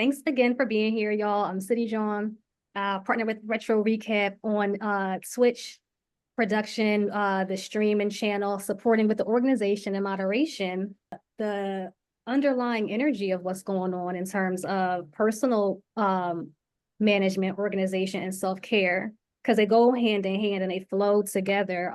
Thanks again for being here, y'all. I'm City John, partner with Retro Recap on Twitch production, the stream and channel, supporting with the organization and moderation, the underlying energy of what's going on in terms of personal management, organization, and self-care, because they go hand in hand and they flow together,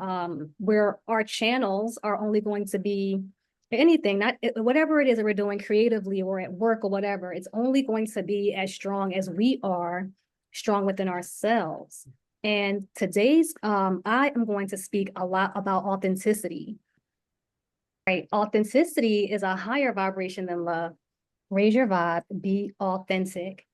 where our channels are only going to be anything, not whatever it is that we're doing creatively or at work or whatever, it's only going to be as strong as we are strong within ourselves. And today's, I am going to speak a lot about authenticity. Right? Authenticity is a higher vibration than love. Raise your vibe, be authentic.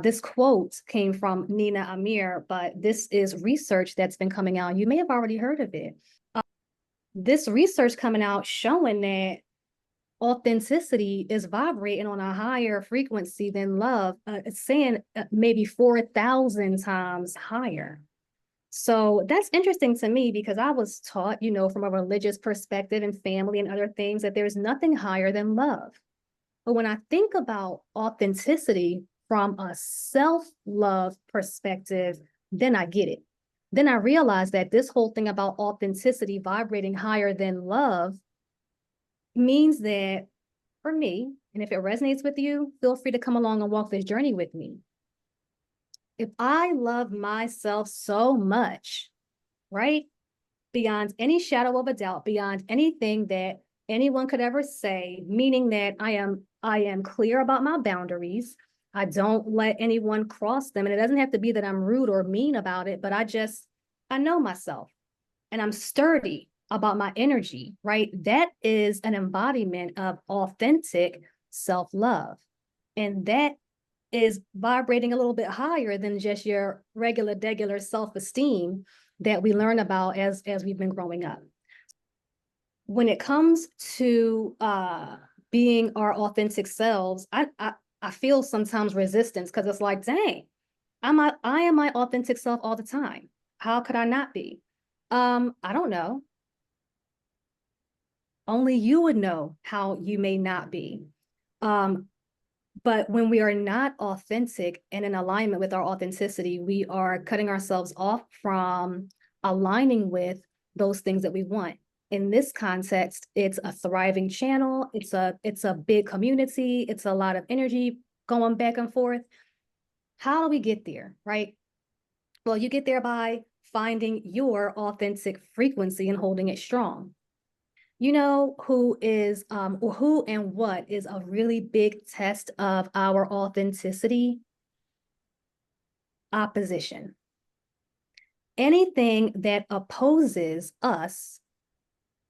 This quote came from Nina Amir, but this is research that's been coming out. You may have already heard of it. This research coming out showing that authenticity is vibrating on a higher frequency than love. It's saying maybe 4,000 times higher. So that's interesting to me because I was taught, from a religious perspective and family and other things, that there's nothing higher than love. But when I think about authenticity from a self-love perspective, then I get it. Then I realize that this whole thing about authenticity vibrating higher than love means that for me, and if it resonates with you, feel free to come along and walk this journey with me. If I love myself so much, right, beyond any shadow of a doubt, beyond anything that anyone could ever say, meaning that I am clear about my boundaries, I don't let anyone cross them. And it doesn't have to be that I'm rude or mean about it, but I know myself and I'm sturdy about my energy, right? That is an embodiment of authentic self-love. And that is vibrating a little bit higher than just your regular self-esteem that we learn about as we've been growing up. When it comes to being our authentic selves, I feel sometimes resistance because it's like, dang, I am my authentic self all the time. How could I not be? I don't know. Only you would know how you may not be. But when we are not authentic and in alignment with our authenticity, we are cutting ourselves off from aligning with those things that we want. In this context, it's a thriving channel. It's a big community. It's a lot of energy going back and forth. How do we get there, right? Well, you get there by finding your authentic frequency and holding it strong. You know who is, or who and what is a really big test of our authenticity? Opposition. Anything that opposes us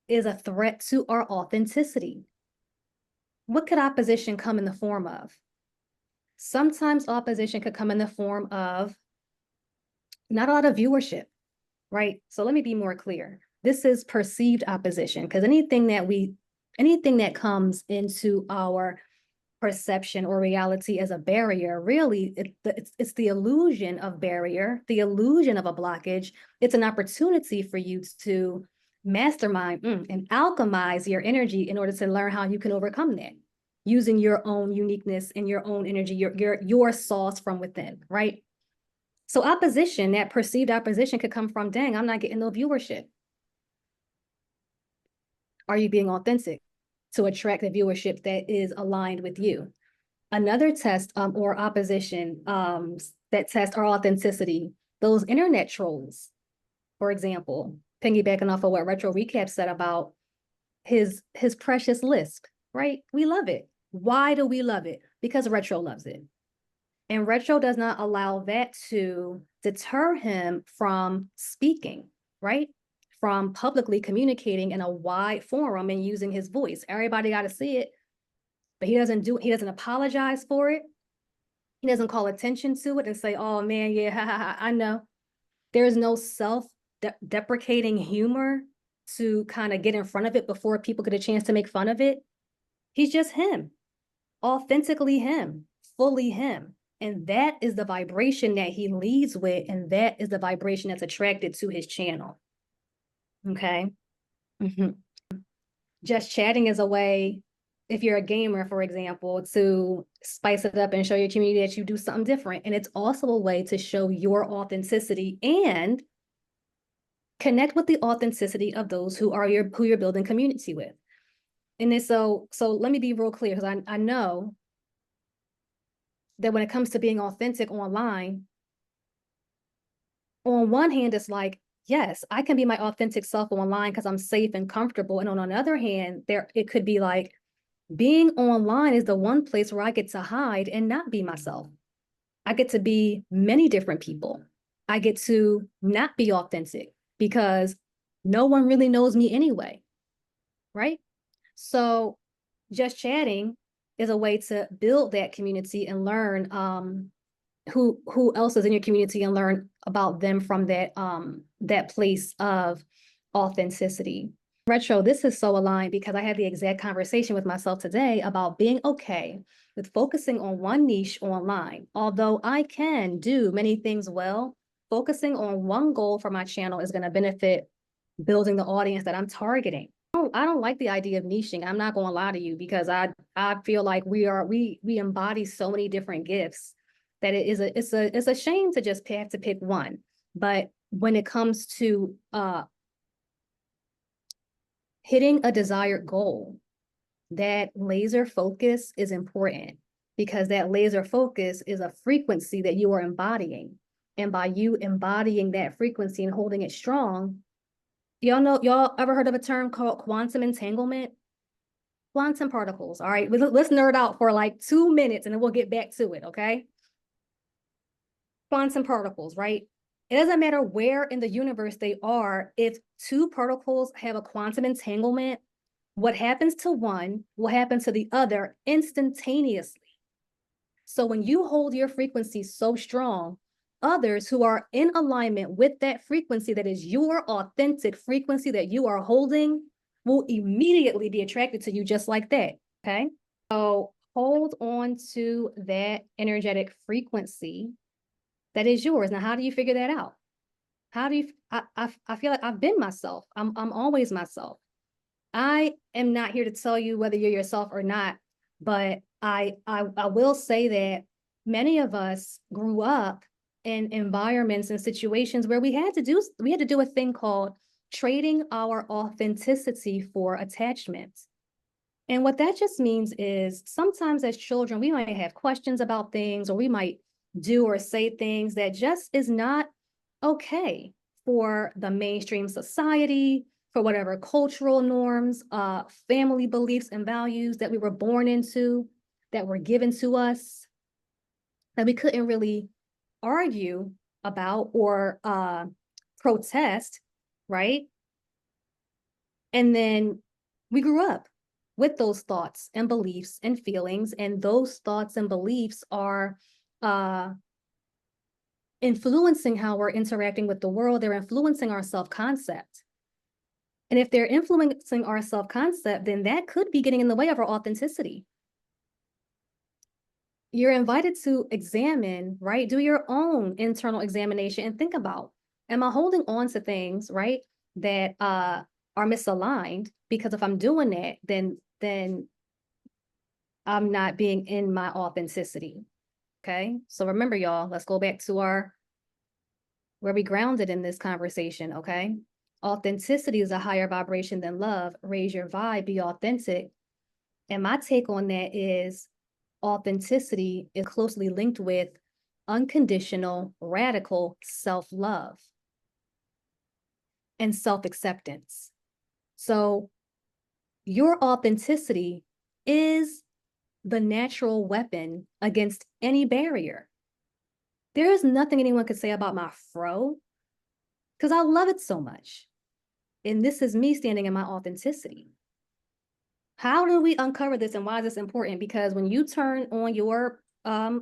is a threat to our authenticity. What could opposition come in the form of? Sometimes opposition could come in the form of not a lot of viewership, right? So let me be more clear. This is perceived opposition, because anything that comes into our perception or reality as a barrier, really, it's the illusion of barrier, the illusion of a blockage. It's an opportunity for you to mastermind and alchemize your energy in order to learn how you can overcome that using your own uniqueness and your own energy, your sauce from within, right? So opposition, that perceived opposition, could come from, dang, I'm not getting no viewership. Are you being authentic to attract the viewership that is aligned with you? Another test or opposition that test our authenticity, those internet trolls, for example, piggybacking off of what Retro Recap said about his precious Lisp, right? We love it. Why do we love it? Because Retro loves it. And Retro does not allow that to deter him from speaking, right? From publicly communicating in a wide forum and using his voice. Everybody got to see it, but he doesn't apologize for it. He doesn't call attention to it and say, oh man, yeah, I know. There's no self-deprecating humor to kind of get in front of it before people get a chance to make fun of it. He's just him, authentically him, fully him. And that is the vibration that he leads with, and that is the vibration that's attracted to his channel. Okay. Just chatting is a way if you're a gamer, for example, to spice it up and show your community that you do something different. And it's also a way to show your authenticity and connect with the authenticity of those who you're building community with. And then so let me be real clear, because I know that when it comes to being authentic online, on one hand, it's like, yes, I can be my authentic self online because I'm safe and comfortable. And on the other hand, it could be like, being online is the one place where I get to hide and not be myself. I get to be many different people. I get to not be authentic because no one really knows me anyway, right? So just chatting is a way to build that community and learn who else is in your community and learn about them from that place of authenticity. Retro, this is so aligned because I had the exact conversation with myself today about being okay with focusing on one niche online. Although I can do many things well, focusing on one goal for my channel is going to benefit building the audience that I'm targeting. I don't like the idea of niching. I'm not going to lie to you, because I feel like we embody so many different gifts that it's a shame to just have to pick one. But when it comes to hitting a desired goal, that laser focus is important, because that laser focus is a frequency that you are embodying. And by you embodying that frequency and holding it strong, y'all ever heard of a term called quantum entanglement? Quantum particles. All right, let's nerd out for like 2 minutes and then we'll get back to it, okay? Quantum particles, right? It doesn't matter where in the universe they are. If two particles have a quantum entanglement, what happens to one will happen to the other instantaneously. So when you hold your frequency so strong, others who are in alignment with that frequency, that is your authentic frequency that you are holding, will immediately be attracted to you just like that, okay? So hold on to that energetic frequency that is yours. Now, how do you figure that out? How do you, I feel like I've been myself. I'm always myself. I am not here to tell you whether you're yourself or not, but I will say that many of us grew up in environments and situations where we had to do a thing called trading our authenticity for attachment. And what that just means is sometimes as children, we might have questions about things, or we might do or say things that just is not okay for the mainstream society, for whatever cultural norms, family beliefs and values that we were born into, that were given to us, that we couldn't really argue about or protest, right? And then we grew up with those thoughts and beliefs and feelings, and those thoughts and beliefs are influencing how we're interacting with the world. They're influencing our self-concept. And if they're influencing our self-concept, then that could be getting in the way of our authenticity. You're invited to examine, right? Do your own internal examination and think about, am I holding on to things, right, that are misaligned? Because if I'm doing that, then I'm not being in my authenticity. Okay. So remember, y'all, let's go back to where we grounded in this conversation. Okay. Authenticity is a higher vibration than love. Raise your vibe, be authentic. And my take on that is authenticity is closely linked with unconditional, radical self-love and self-acceptance. So your authenticity is the natural weapon against any barrier. There is nothing anyone could say about my fro, because I love it so much. And this is me standing in my authenticity. How do we uncover this, and why is this important? Because when you turn on your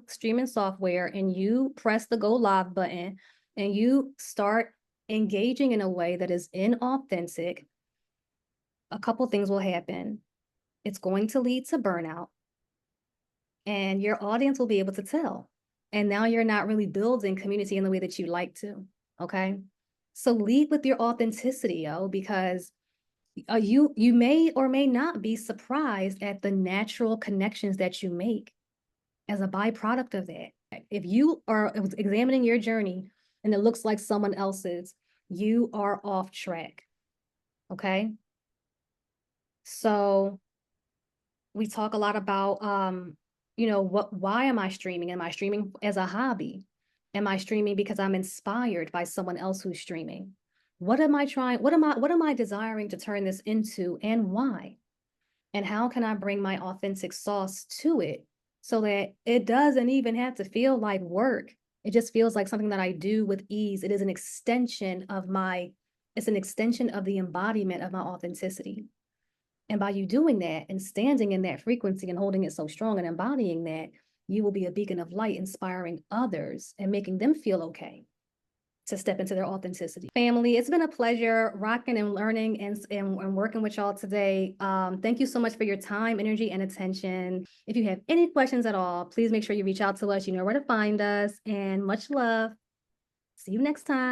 streaming software and you press the go live button and you start engaging in a way that is inauthentic, a couple things will happen. It's going to lead to burnout, and your audience will be able to tell. And now you're not really building community in the way that you like to, okay? So lead with your authenticity, because you may or may not be surprised at the natural connections that you make as a byproduct of that. If you are examining your journey and it looks like someone else's, you are off track. Okay. So we talk a lot about, why am I streaming? Am I streaming as a hobby? Am I streaming because I'm inspired by someone else who's streaming? What am I desiring to turn this into, and why? And how can I bring my authentic sauce to it so that it doesn't even have to feel like work? It just feels like something that I do with ease. It is an extension of it's an extension of the embodiment of my authenticity. And by you doing that and standing in that frequency and holding it so strong and embodying that, you will be a beacon of light, inspiring others and making them feel okay to step into their authenticity. Family, it's been a pleasure rocking and learning and working with y'all today. Thank you so much for your time, energy, and attention. If you have any questions at all, please make sure you reach out to us. You know where to find us, and much love. See you next time.